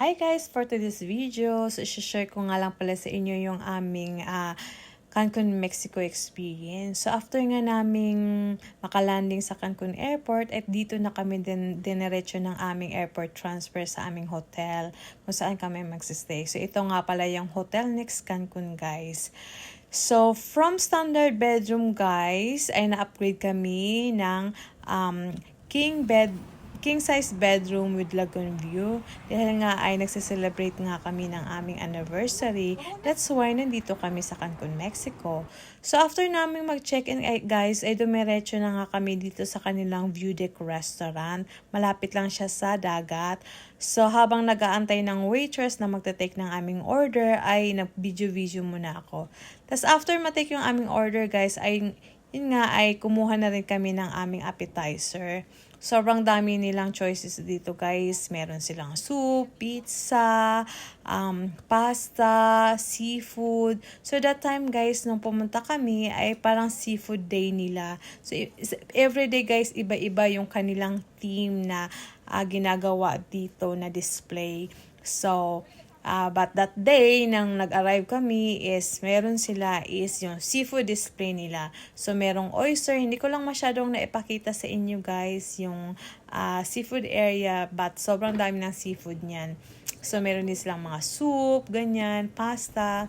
Hi guys! For today's video, so share ko nga lang pala sa inyo yung aming Cancun, Mexico experience. So after nga naming makalanding sa Cancun Airport, at dito na kami dinerecho ng aming airport transfer sa aming hotel kung saan kami magsistay. So ito nga pala yung Hotel Next Cancun guys. So from standard bedroom guys, ay na-upgrade kami ng king size bedroom with lagoon view. Dahil nga ay nagsiselebrate nga kami ng aming anniversary. That's why nandito kami sa Cancun, Mexico. So after namin mag-check-in guys, ay dumiretso na nga kami dito sa kanilang View Deck Restaurant. Malapit lang siya sa dagat. So habang nag-aantay ng waitress na magte-take ng aming order, ay nag-video muna ako. Tapos after matake yung aming order guys, ay yun nga ay kumuha na rin kami ng aming appetizer. Sobrang dami nilang choices dito guys. Meron silang soup, pizza, pasta, seafood. So that time guys, nung pumunta kami ay parang seafood day nila. So everyday guys, iba-iba yung kanilang theme na ginagawa dito na display. So but that day, nang nag-arrive kami, is meron sila is yung seafood display nila. So, merong oyster. Hindi ko lang masyadong naipakita sa inyo guys yung seafood area, but sobrang dami ng seafood niyan. So, meron din silang mga soup, ganyan, pasta.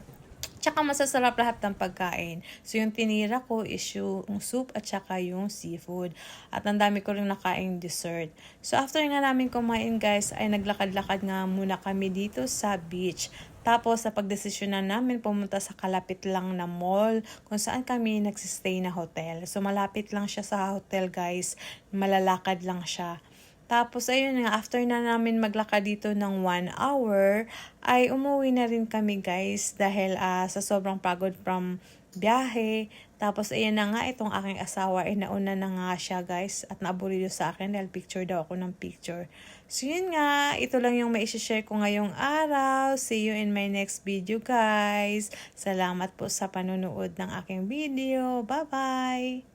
Tsaka masasarap lahat ng pagkain. So, yung tinira ko is yung soup at tsaka yung seafood. At ang dami ko rin nakain dessert. So, after nga namin kumain guys, ay naglakad-lakad nga muna kami dito sa beach. Tapos, sa pagdesisyonan namin, pumunta sa kalapit lang na mall kung saan kami nagsistay na hotel. So, malapit lang siya sa hotel guys. Malalakad lang siya. Tapos, ayun nga, after na namin maglakad dito ng 1 hour, ay umuwi na rin kami guys dahil sa sobrang pagod from biyahe. Tapos, ayun na nga, itong aking asawa ay nauna na nga siya guys at naaburido sa akin dahil picture daw ako ng picture. So, yun nga, ito lang yung mai-share ko ngayong araw. See you in my next video guys. Salamat po sa panonood ng aking video. Bye-bye!